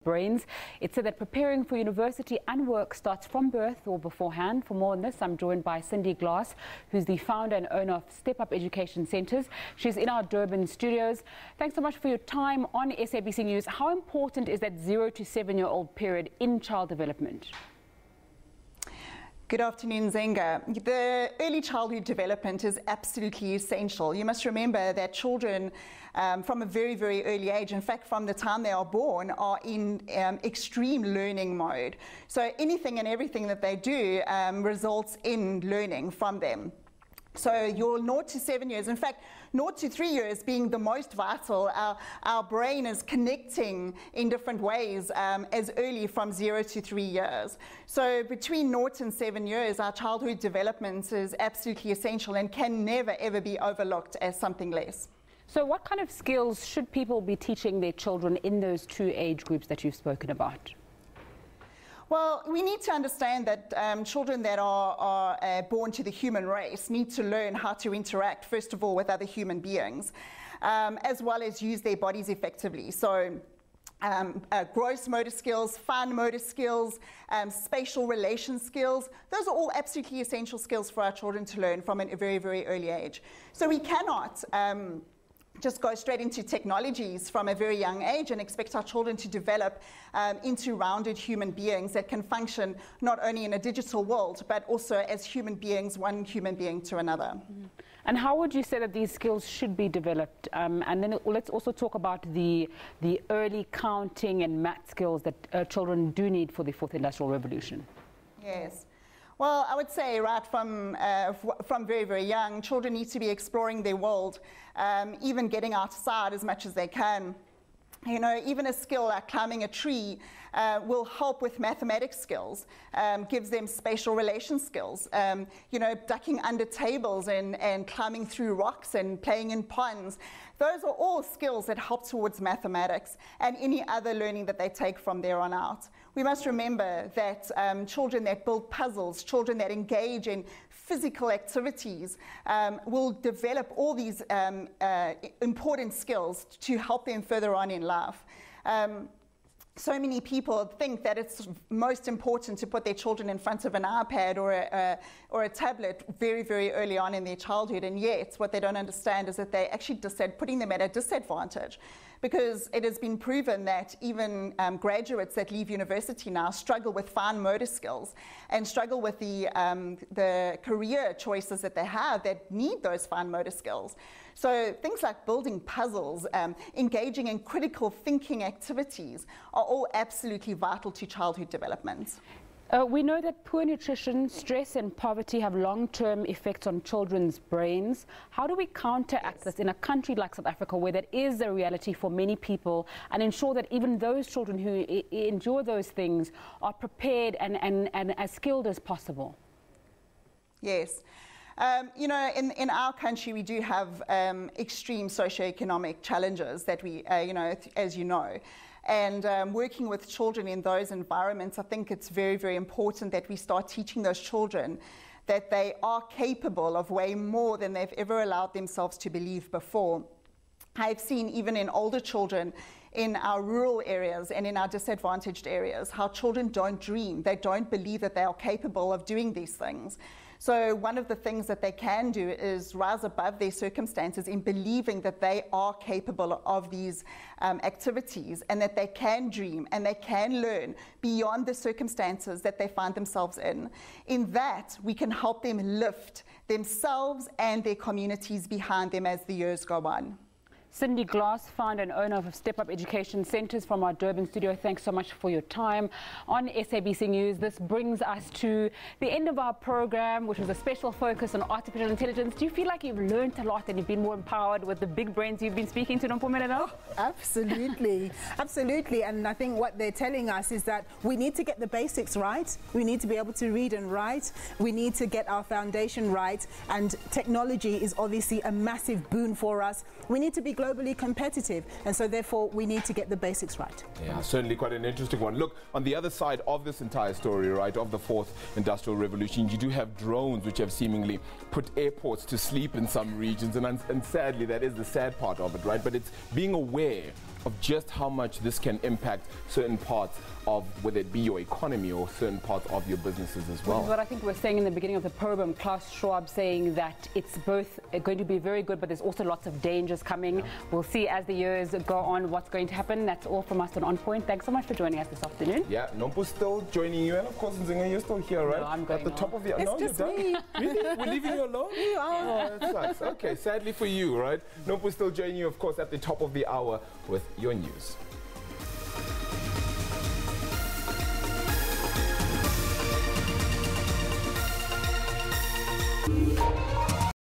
Brains. It said that preparing for university and work starts from birth or beforehand. For more on this, I'm joined by Cindy Glass, who's the founder and owner of Step Up Education Centres. She's in our Durban studios. Thanks so much for your time on SABC News. How important is that 0 to 7-year-old period in child development? Good afternoon, Zenga. The early childhood development is absolutely essential. You must remember that children from a very, very early age, in fact, from the time they are born, are in extreme learning mode. So anything and everything that they do results in learning from them. So your 0 to 7 years, in fact, 0 to 3 years being the most vital. Our brain is connecting in different ways as early from 0 to 3 years. So between 0 and 7 years, our childhood development is absolutely essential and can never, ever be overlooked as something less. So what kind of skills should people be teaching their children in those two age groups that you've spoken about? Well, we need to understand that children that are born to the human race need to learn how to interact, first of all, with other human beings, as well as use their bodies effectively. So gross motor skills, fine motor skills, spatial relation skills, those are all absolutely essential skills for our children to learn from a very, very early age. So we cannot just go straight into technologies from a very young age and expect our children to develop into rounded human beings that can function not only in a digital world, but also as human beings, one human being to another. And how would you say that these skills should be developed? And then let's also talk about the early counting and math skills that children do need for the fourth industrial revolution. Yes. Well, I would say right from very, very young, children need to be exploring their world, even getting outside as much as they can. You know, even a skill like climbing a tree will help with mathematics skills, gives them spatial relation skills. You know, ducking under tables and climbing through rocks and playing in ponds. Those are all skills that help towards mathematics and any other learning that they take from there on out. We must remember that children that build puzzles, children that engage in physical activities will develop all these important skills to help them further on in life. So many people think that it's most important to put their children in front of an iPad or a tablet very, very early on in their childhood, and yet what they don't understand is that they actually putting them at a disadvantage, because it has been proven that even graduates that leave university now struggle with fine motor skills and struggle with the career choices that they have that need those fine motor skills. So things like building puzzles, engaging in critical thinking activities are all absolutely vital to childhood development. We know that poor nutrition, stress and poverty have long-term effects on children's brains. How do we counteract this in a country like South Africa, where that is a reality for many people, and ensure that even those children who endure those things are prepared and as skilled as possible? Yes. You know, in our country, we do have extreme socioeconomic challenges that we, you know, as you know. And working with children in those environments, I think it's very, very important that we start teaching those children that they are capable of way more than they've ever allowed themselves to believe before. I've seen even in older children in our rural areas and in our disadvantaged areas how children don't dream. They don't believe that they are capable of doing these things. So one of the things that they can do is rise above their circumstances in believing that they are capable of these activities, and that they can dream and they can learn beyond the circumstances that they find themselves in. In that, we can help them lift themselves and their communities behind them as the years go on. Cindy Glass, founder and owner of Step Up Education Centres from our Durban studio. Thanks so much for your time on SABC News. This brings us to the end of our program, which was a special focus on artificial intelligence. Do you feel like you've learned a lot and you've been more empowered with the big brains you've been speaking to, Nompumelelo? Absolutely, absolutely. And I think what they're telling us is that we need to get the basics right. We need to be able to read and write. We need to get our foundation right. And technology is obviously a massive boon for us. We need to be globally competitive, and so therefore we need to get the basics right. Yeah, certainly quite an interesting one. Look, on the other side of this entire story, right, of the fourth industrial revolution, you do have drones which have seemingly put airports to sleep in some regions, and sadly that is the sad part of it, right? But it's being aware of just how much this can impact certain parts of, whether it be your economy or certain parts of your businesses as well. This is what I think we're saying in the beginning of the program. Klaus Schwab saying that it's both going to be very good, but there's also lots of dangers coming. Yeah. We'll see as the years go on what's going to happen. That's all from us on Point. Thanks so much for joining us this afternoon. Yeah, Nompu's still joining you, and of course, Nzinga, you're still here, right? No, I'm going at the top of your... It's no, just you're me. Done? Really? We're leaving you alone? You are. Oh, that sucks. Okay, sadly for you, right? Nompu's still joining you, of course, at the top of the hour with your news.